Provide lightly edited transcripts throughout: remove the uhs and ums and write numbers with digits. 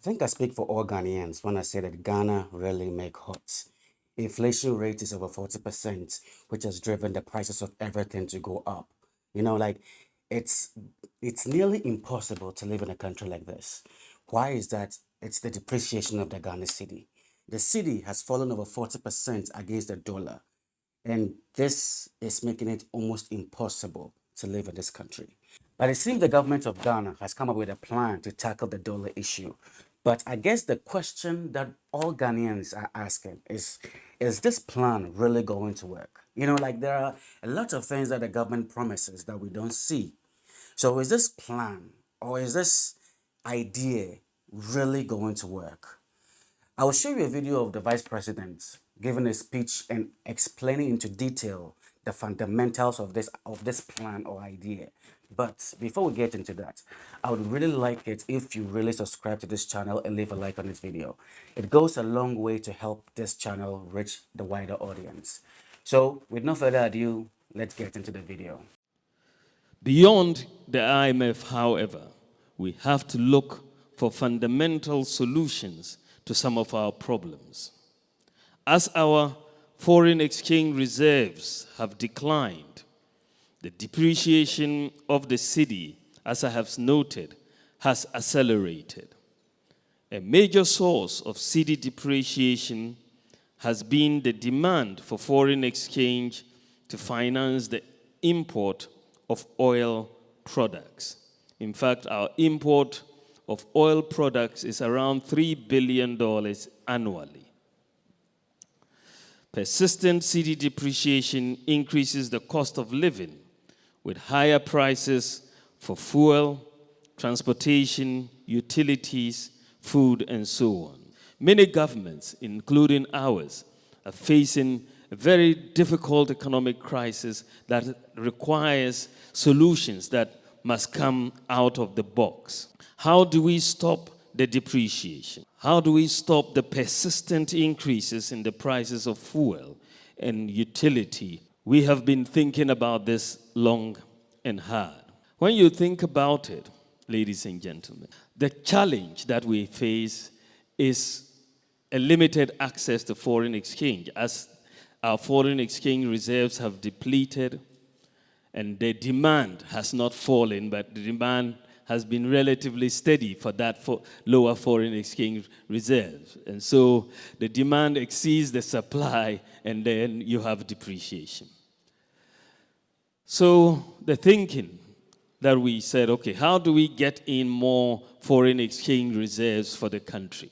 think I speak for all Ghanaians when I say that Ghana really make hot. Inflation rate is over 40%, which has driven the prices of everything to go up. You know, like it's it's nearly impossible to live in a country like this. Why is that? It's the depreciation of the Ghana cedi. The cedi has fallen over 40% against the dollar, and this is making it almost impossible to live in this country. But it seems the government of Ghana has come up with a plan to tackle the dollar issue. But I guess the question that all Ghanaians are asking is this plan really going to work? You know, like there are a lot of things that the government promises that we don't see. So is this plan or is this idea really going to work? I will show you a video of the Vice President giving a speech and explaining into detail the fundamentals of this plan or idea. But before we get into that, I would really like it if you really subscribe to this channel and leave a like on this video. It goes a long way to help this channel reach the wider audience. So with no further ado, let's get into the video. Beyond the IMF, however, we have to look for fundamental solutions to some of our problems. As our foreign exchange reserves have declined, the depreciation of the cedi, as I have noted, has accelerated. A major source of cedi depreciation has been the demand for foreign exchange to finance the import of oil products. In fact, our import of oil products is around $3 billion annually. Persistent cedi depreciation increases the cost of living with higher prices for fuel, transportation, utilities, food, and so on. Many governments, including ours, are facing a very difficult economic crisis that requires solutions that must come out of the box. How do we stop the depreciation? How do we stop the persistent increases in the prices of fuel and utility? We have been thinking about this long and hard. When you think about it, ladies and gentlemen, the challenge that we face is a limited access to foreign exchange, as our foreign exchange reserves have depleted and the demand has not fallen, but the demand has been relatively steady for that lower foreign exchange reserves. And so the demand exceeds the supply, and then you have depreciation. So the thinking that we said, okay, how do we get in more foreign exchange reserves for the country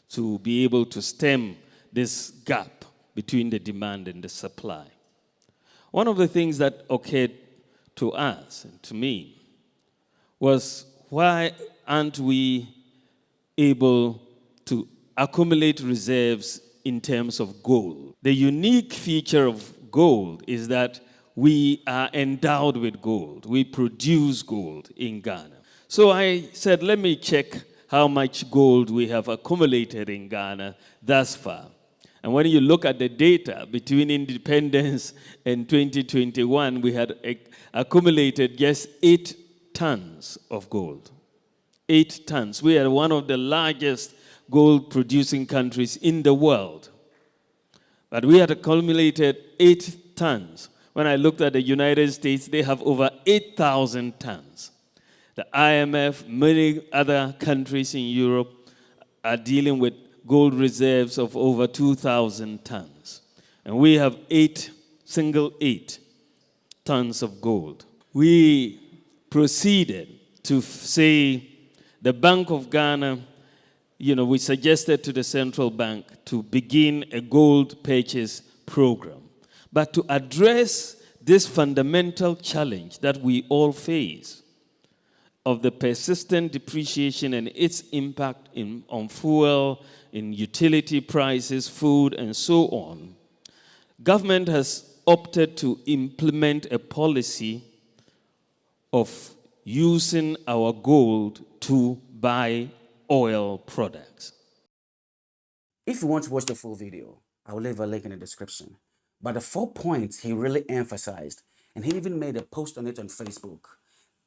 to be able to stem this gap between the demand and the supply? One of the things that occurred to us and to me was, why aren't we able to accumulate reserves in terms of gold? The unique feature of gold is that we are endowed with gold. We produce gold in Ghana. So I said, let me check how much gold we have accumulated in Ghana thus far. And when you look at the data between independence and 2021, we had accumulated just 8 tons of gold. 8 tons. We are one of the largest gold-producing countries in the world. But we had accumulated 8 tons. When I looked at the United States, they have over 8,000 tons. The IMF, many other countries in Europe are dealing with gold reserves of over 2,000 tons. And we have 8 tons of gold. We proceeded to say the Bank of Ghana, we suggested to the central bank to begin a gold purchase program. But to address this fundamental challenge that we all face of the persistent depreciation and its impact on fuel, in utility prices, food, and so on, government has opted to implement a policy of using our gold to buy oil products. If you want to watch the full video, I will leave a link in the description. But the 4 points he really emphasized, and he even made a post on it on Facebook.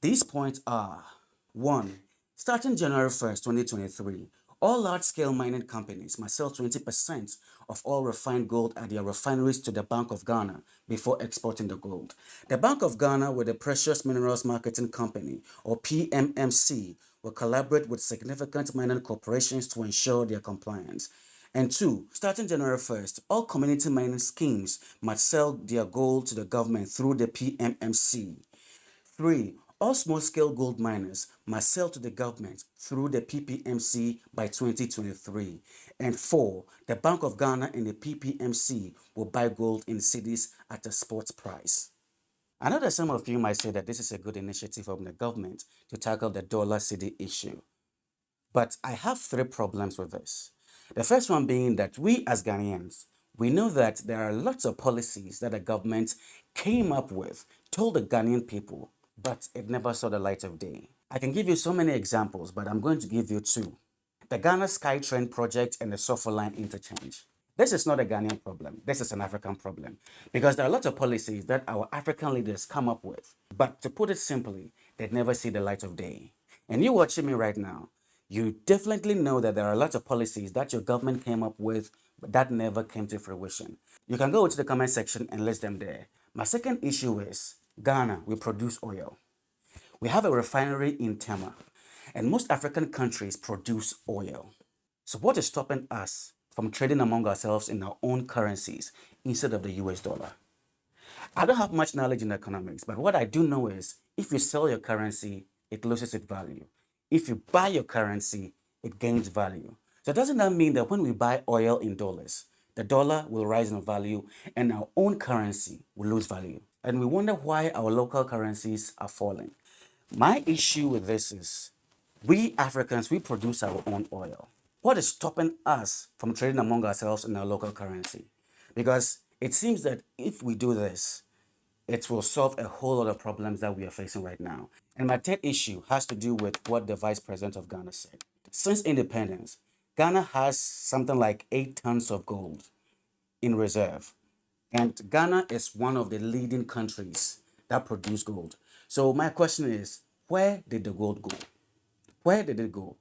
These points are: 1. Starting January 1st, 2023, All large-scale mining companies must sell 20% of all refined gold at their refineries to the Bank of Ghana before exporting the gold. The Bank of Ghana, with the Precious Minerals Marketing Company, or PMMC, will collaborate with significant mining corporations to ensure their compliance. And two, starting January 1st, all community mining schemes must sell their gold to the government through the PMMC. 3. All small-scale gold miners must sell to the government through the PPMC by 2023. And 4. The Bank of Ghana and the PPMC will buy gold in cities at a spot price. I know that some of you might say that this is a good initiative from the government to tackle the dollar cedi issue. But I have three problems with this. The first one being that we as Ghanaians, we know that there are lots of policies that the government came up with, told the Ghanaian people, but it never saw the light of day. I can give you so many examples, but I'm going to give you two. The Ghana SkyTrain project and the Suffer Line interchange. This is not a Ghanaian problem. This is an African problem. Because there are lots of policies that our African leaders come up with. But to put it simply, they never see the light of day. And you watching me right now, you definitely know that there are lots of policies that your government came up with, but that never came to fruition. You can go to the comment section and list them there. My second issue is Ghana, we produce oil. We have a refinery in Tema, and most African countries produce oil. So what is stopping us from trading among ourselves in our own currencies instead of the US dollar? I don't have much knowledge in economics, but what I do know is if you sell your currency, it loses its value. If you buy your currency, it gains value. So doesn't that mean that when we buy oil in dollars, the dollar will rise in value and our own currency will lose value? And we wonder why our local currencies are falling. My issue with this is we Africans, we produce our own oil. What is stopping us from trading among ourselves in our local currency? Because it seems that if we do this, it will solve a whole lot of problems that we are facing right now. And my third issue has to do with what the Vice President of Ghana said. Since independence, Ghana has something like 8 tons of gold in reserve. And Ghana is one of the leading countries that produce gold. So my question is, where did the gold go? Where did it go?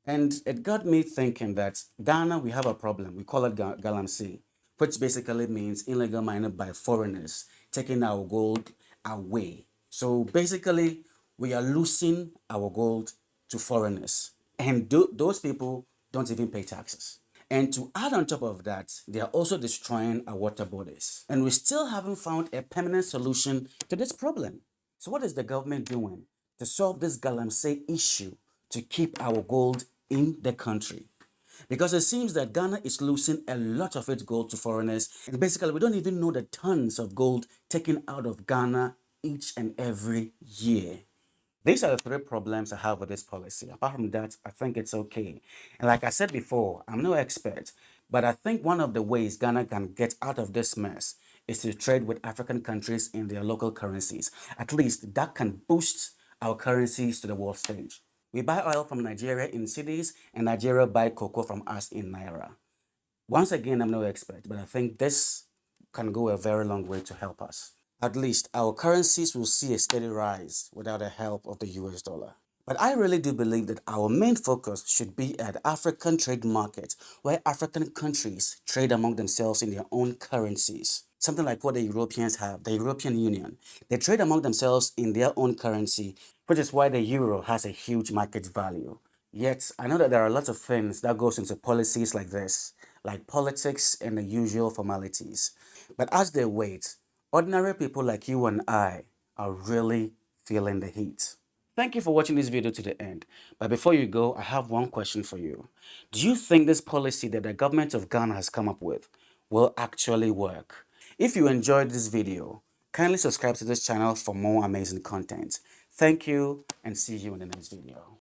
And it got me thinking that Ghana, we have a problem. We call it galamsey, which basically means illegal mining by foreigners, taking our gold away. So basically, we are losing our gold to foreigners. And those people don't even pay taxes. And to add on top of that, they are also destroying our water bodies. And we still haven't found a permanent solution to this problem. So what is the government doing to solve this galamsey issue to keep our gold in the country? Because it seems that Ghana is losing a lot of its gold to foreigners. And basically, we don't even know the tons of gold taken out of Ghana each and every year. These are the three problems I have with this policy. Apart from that, I think it's okay. And like I said before, I'm no expert, but I think one of the ways Ghana can get out of this mess is to trade with African countries in their local currencies. At least that can boost our currencies to the world stage. We buy oil from Nigeria in cedis, and Nigeria buy cocoa from us in naira. Once again, I'm no expert, but I think this can go a very long way to help us. At least our currencies will see a steady rise without the help of the US dollar. But I really do believe that our main focus should be at African trade markets, where African countries trade among themselves in their own currencies. Something like what the Europeans have, the European Union. They trade among themselves in their own currency, which is why the euro has a huge market value. Yet, I know that there are lots of things that goes into policies like this, like politics and the usual formalities. But as they wait, ordinary people like you and I are really feeling the heat. Thank you for watching this video to the end. But before you go, I have one question for you. Do you think this policy that the government of Ghana has come up with will actually work? If you enjoyed this video, kindly subscribe to this channel for more amazing content. Thank you and see you in the next video.